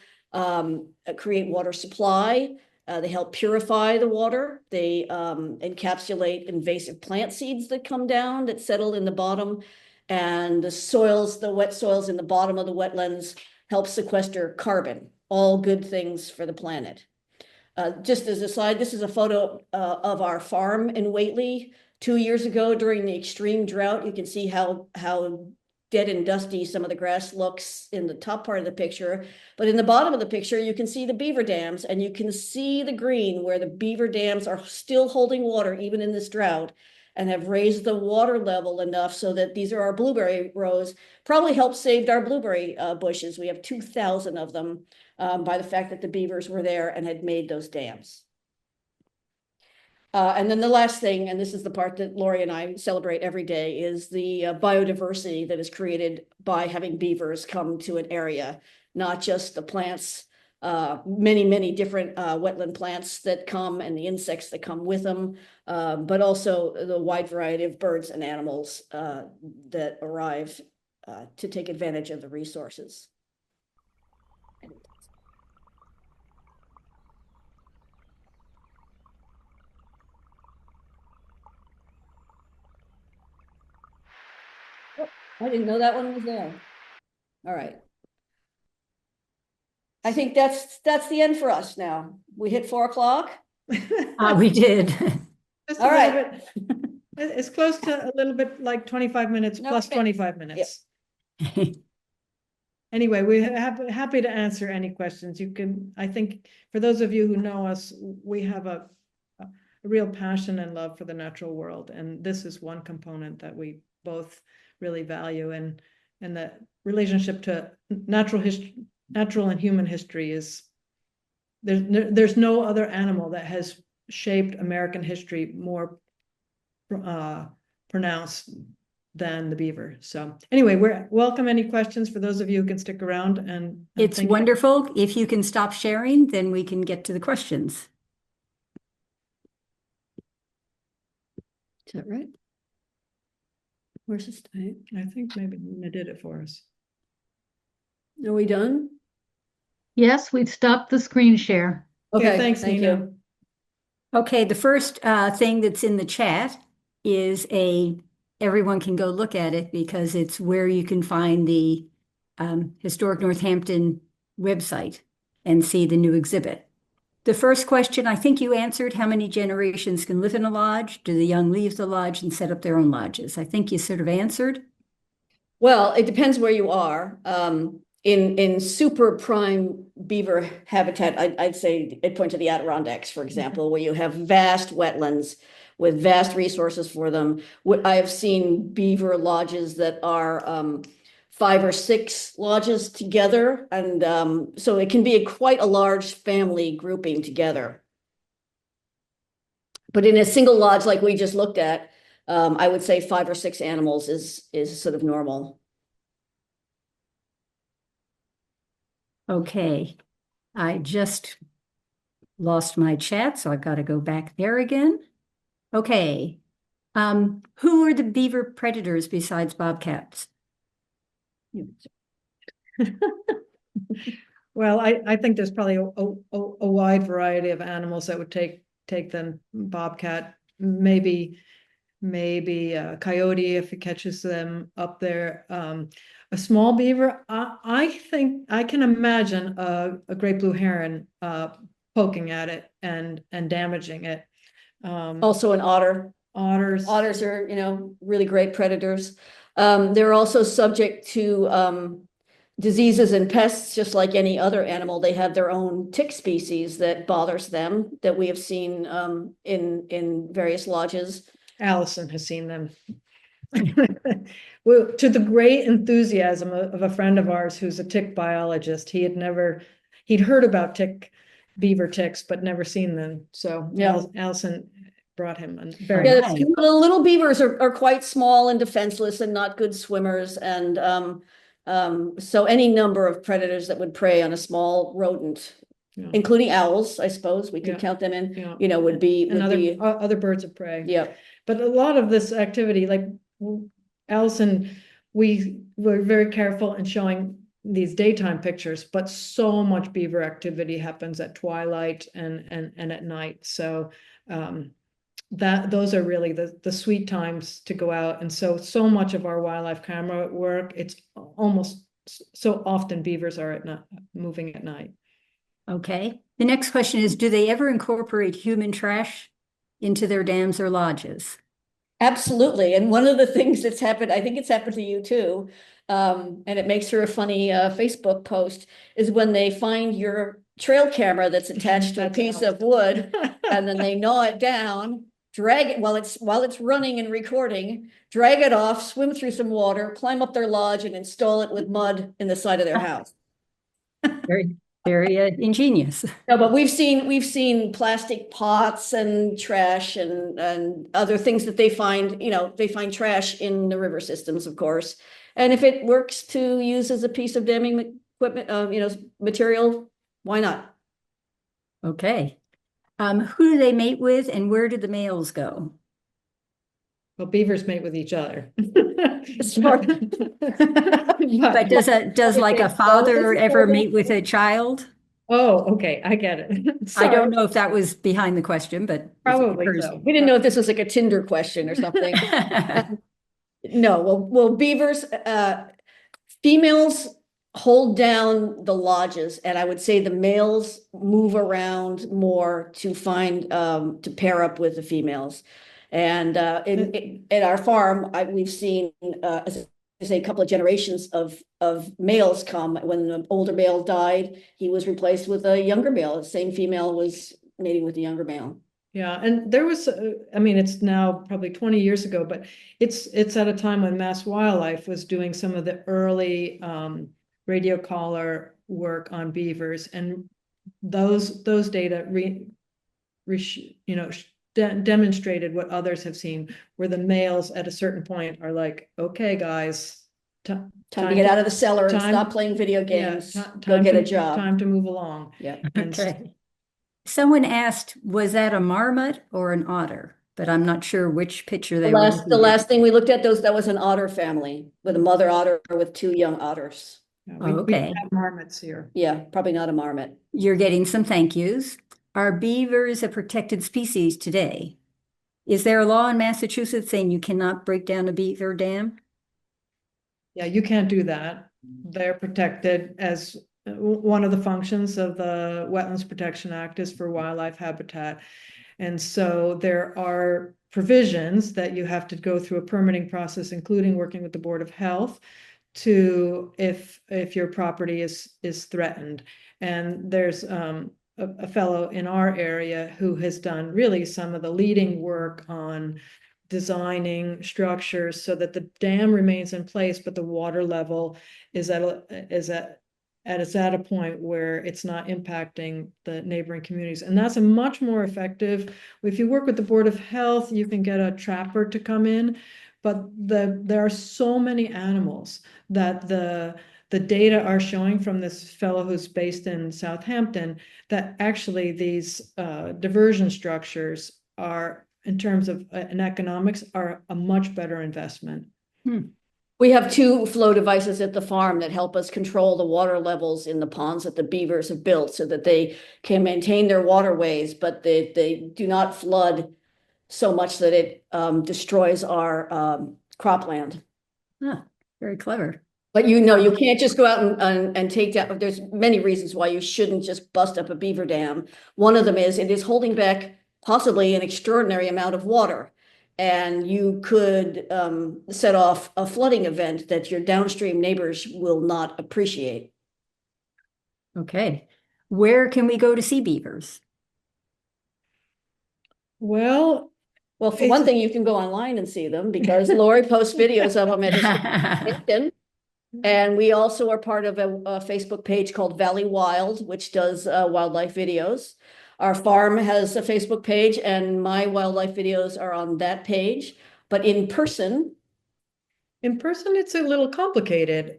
create water supply. They help purify the water. They encapsulate invasive plant seeds that come down that settle in the bottom. And the wet soils in the bottom of the wetlands help sequester carbon. All good things for the planet. Just as a slide, this is a photo of our farm in Whately 2 years ago during the extreme drought. You can see how dead and dusty some of the grass looks in the top part of the picture. But in the bottom of the picture, you can see the beaver dams, and you can see the green where the beaver dams are still holding water even in this drought and have raised the water level enough so that these are our blueberry rows, probably helped save our blueberry bushes. We have 2,000 of them by the fact that the beavers were there and had made those dams. And then the last thing, and this is the part that Laurie and I celebrate every day, is the biodiversity that is created by having beavers come to an area, not just the plants, many different wetland plants that come and the insects that come with them, but also the wide variety of birds and animals that arrive to take advantage of the resources. I didn't know that one was there. All right. I think that's the end for us now. We hit 4 o'clock. We did. Just All right. It's close to a little bit like 25 minutes plus 25 minutes. Yep. Anyway, we're happy to answer any questions. I think for those of you who know us, we have a real passion and love for the natural world. And this is one component that we both really value. And and the relationship to natural and human history is, there's no other animal that has shaped American history more pronounced than the beaver. So anyway, we're welcome any questions for those of you who can stick around, and It's wonderful. If you can stop sharing, then we can get to the questions. Is that right? Where's this thing? I think maybe Nina did it for us. Are we done? Yes, we've stopped the screen share. Okay, thanks, thank Nina. you. Okay, the first thing that's in the chat is everyone can go look at it because it's where you can find the Historic Northampton website and see the new exhibit. The first question, I think you answered, how many generations can live in a lodge? Do the young leave the lodge and set up their own lodges? I think you sort of answered. Well, it depends where you are. In super prime beaver habitat, I'd say I'd point to the Adirondacks, for example, where you have vast wetlands with vast resources for them. I have seen beaver lodges that are 5 or 6 lodges together, and so it can be quite a large family grouping together. But in a single lodge like we just looked at, I would say 5 or 6 animals is sort of normal. Okay, I just lost my chat, so I've got to go back there again. Okay, who are the beaver predators besides bobcats? Well, I think there's probably a wide variety of animals that would take them. Bobcat, maybe a coyote if it catches them up there. A small beaver, I think I can imagine a great blue heron poking at it and damaging it. Also an otter. Otters are, really great predators. They're also subject to diseases and pests, just like any other animal. They have their own tick species that bothers them that we have seen in various lodges. Allison has seen them. Well, to the great enthusiasm of a friend of ours who's a tick biologist. He'd heard about beaver ticks, but never seen them. So yeah, Allison brought him. The little beavers are quite small and defenseless and not good swimmers, and so any number of predators that would prey on a small rodent, including owls, I suppose we could count them in, would be other birds of prey. Yeah. But a lot of this activity, like Allison, we were very careful in showing these daytime pictures, but so much beaver activity happens at twilight and at night. So those are really the sweet times to go out. And so much of our wildlife camera work, it's almost so often beavers are moving at night. Okay. The next question is, do they ever incorporate human trash into their dams or lodges? Absolutely. And one of the things that's happened, I think it's happened to you too, and it makes for a funny Facebook post, is when they find your trail camera that's attached to a piece of wood and then they gnaw it down, drag it while it's running and recording, drag it off, swim through some water, climb up their lodge and install it with mud in the side of their house. Very ingenious. No, but we've seen plastic pots and trash and other things that they find, they find trash in the river systems, of course. And if it works to use as a piece of damming equipment, material, why not? Okay. Who do they mate with and where do the males go? Well, beavers mate with each other. Smart. But does like a father ever mate with a child? Oh, okay, I get it. I don't know if that was behind the question, but probably so. We didn't know if this was like a Tinder question or something. No, well, beavers, females hold down the lodges, and I would say the males move around more to find to pair up with the females. And at our farm, we've seen, as I say, a couple of generations of males come. When the older male died, he was replaced with a younger male. The same female was mating with the younger male. Yeah, and there was, I mean, it's now probably 20 years ago, but it's at a time when Mass Wildlife was doing some of the early radio collar work on beavers, and those data you know, demonstrated what others have seen, where the males at a certain point are like, okay, guys, Time to get out of the cellar and time- stop playing video yeah, games. Go time get a to job. time to move along. Yeah. And Okay. Someone asked, was that a marmot or an otter? But I'm not sure which picture they were The looking at. last thing we looked at that was an otter family with a mother otter with two young otters. we Okay. have marmots here. Yeah, probably not a marmot. You're getting some thank yous. Are beavers a protected species today? Is there a law in Massachusetts saying you cannot break down a beaver dam? Yeah, you can't do that. They're protected as one of the functions of the Wetlands Protection Act is for wildlife habitat. And so there are provisions that you have to go through a permitting process, including working with the Board of Health to if your property is threatened. And there's a fellow in our area who has done really some of the leading work on designing structures so that the dam remains in place, but the water level is at a point where it's not impacting the neighboring communities. And that's a much more effective. If you work with the Board of Health, you can get a trapper to come in, but there are so many animals that the data are showing from this fellow who's based in Southampton that actually these diversion structures are, in terms of an economics, are a much better investment. We have two flow devices at the farm that help us control the water levels in the ponds that the beavers have built so that they can maintain their waterways, but they do not flood so much that it destroys our cropland. Huh, very clever. But you can't just go out and take down, there's many reasons why you shouldn't just bust up a beaver dam. One of them is it is holding back possibly an extraordinary amount of water. And you could set off a flooding event that your downstream neighbors will not appreciate. Okay. Where can we go to see beavers? Well, for one thing, you can go online and see them because Laurie posts videos of them at LinkedIn. And we also are part of a Facebook page called Valley Wild, which does wildlife videos. Our farm has a Facebook page and my wildlife videos are on that page. But in person, it's a little complicated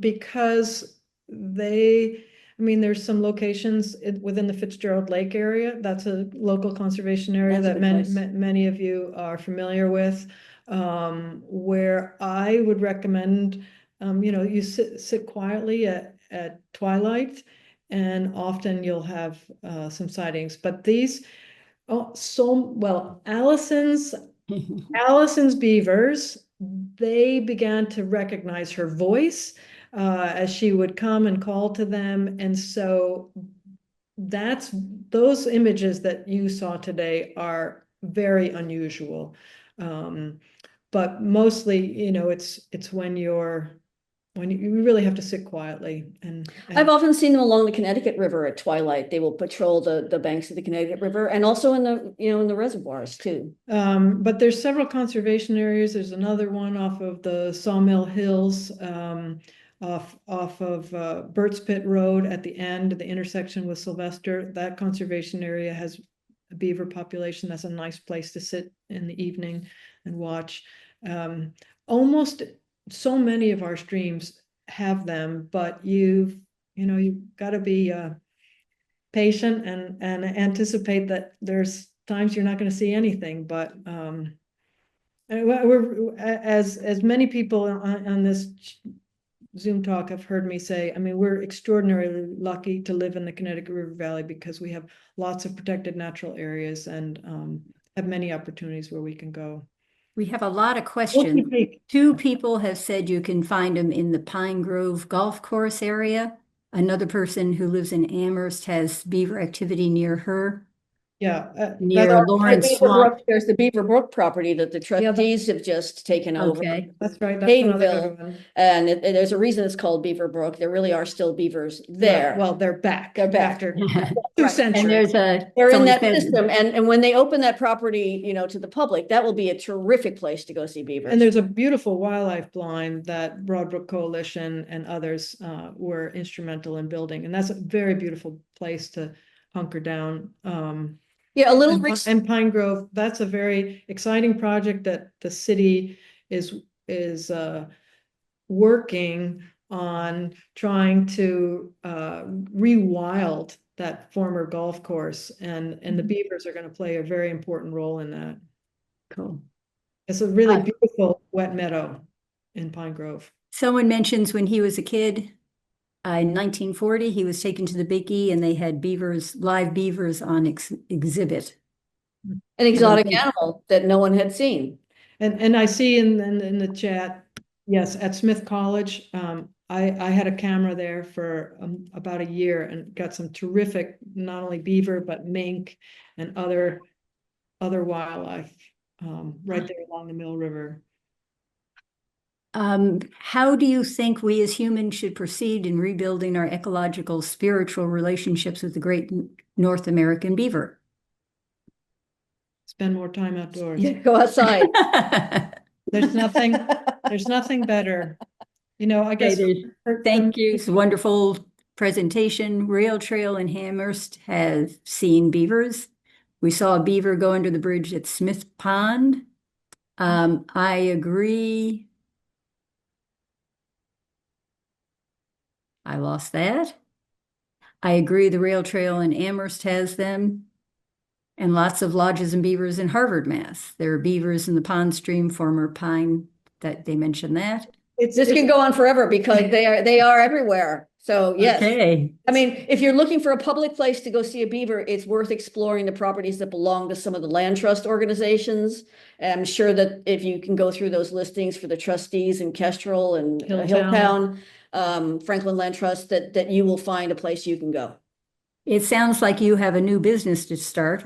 because there's some locations within the Fitzgerald Lake area. That's a local conservation area that many of you are familiar with, where I would recommend, you sit quietly at twilight, and often you'll have some sightings. But these, Allison's beavers, they began to recognize her voice as she would come and call to them. And so those images that you saw today are very unusual. But mostly, it's when you really have to sit quietly. And I've often seen them along the Connecticut River at twilight. They will patrol the banks of the Connecticut River and also in the reservoirs too. But there's several conservation areas. There's another one off of the Sawmill Hills, off of Burt's Pit Road at the end, the intersection with Sylvester. That conservation area has a beaver population. That's a nice place to sit in the evening and watch. Almost so many of our streams have them, but you've got to be patient and anticipate that there's times you're not going to see anything. But we're as many people on this Zoom talk have heard me say, we're extraordinarily lucky to live in the Connecticut River Valley because we have lots of protected natural areas and have many opportunities where we can go. We have a lot of questions. Two people have said you can find them in the Pine Grove Golf Course area. Another person who lives in Amherst has beaver activity near her. Yeah. near That's, Lawrence Beaver Swamp. Brook, there's the Beaver Brook property that the trustees have just taken over. Okay. that's right. That's another Haydenville, good one. and there's a reason it's called Beaver Brook. There really are still beavers there. Well, they're back. They're back. After Right. 2 And centuries. They're in someone that said- system, and when they open that property, you know, to the public, that will be a terrific place to go see beavers. And there's a beautiful wildlife blind that Broadbrook Coalition and others were instrumental in building. And that's a very beautiful place to hunker down. Yeah, a little And Pine Grove, that's a very exciting project that the city is working on trying to rewild that former golf course, and the beavers are going to play a very important role in that. Cool. It's a really beautiful wet meadow in Pine Grove. Someone mentions when he was a kid, in 1940, he was taken to the Big E and they had beavers, live beavers on exhibit. an exotic animal that no one had seen. And I see in the chat, yes, at Smith College, I had a camera there for about a year and got some terrific, not only beaver, but mink and other wildlife right there along the Mill River. How do you think we as humans should proceed in rebuilding our ecological, spiritual relationships with the great North American beaver? Spend more time outdoors. Yeah, go outside. There's nothing better. You know, I guess. Thank you. It's a wonderful presentation. Rail Trail in Amherst has seen beavers. We saw a beaver go under the bridge at Smith Pond. I agree. I lost that. I agree the rail trail in Amherst has them. And lots of lodges and beavers in Harvard, Mass. There are beavers in the pond stream, former pine, that they mentioned that. This can go on forever because they are everywhere. So yes. Okay. I mean, if you're looking for a public place to go see a beaver, it's worth exploring the properties that belong to some of the land trust organizations. And I'm sure that if you can go through those listings for the trustees in Kestrel and Hilltown, Franklin Land Trust, that you will find a place you can go. It sounds like you have a new business to start,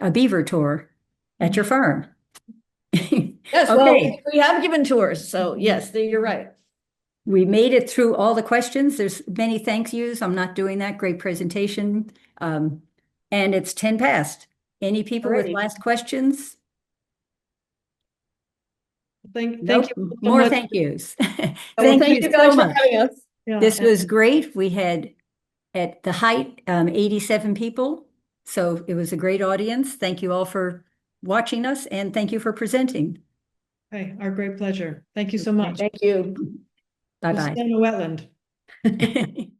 a beaver tour at your farm. Yes, Okay. well, we have given tours, so yes, you're right. We made it through all the questions. There's many thank yous. I'm not doing that. Great presentation. And it's 10 past. Any people with Alrighty. last questions? Thank Nope. you. so More much. thank yous. Well, Thank thank you you guys so for much. having us. Yeah, This and- was great. We had at the height 87 people. So it was a great audience. Thank you all for watching us and thank you for presenting. Hey, our great pleasure. Thank you so much. Thank you. We'll Bye-bye. stay in the wetland.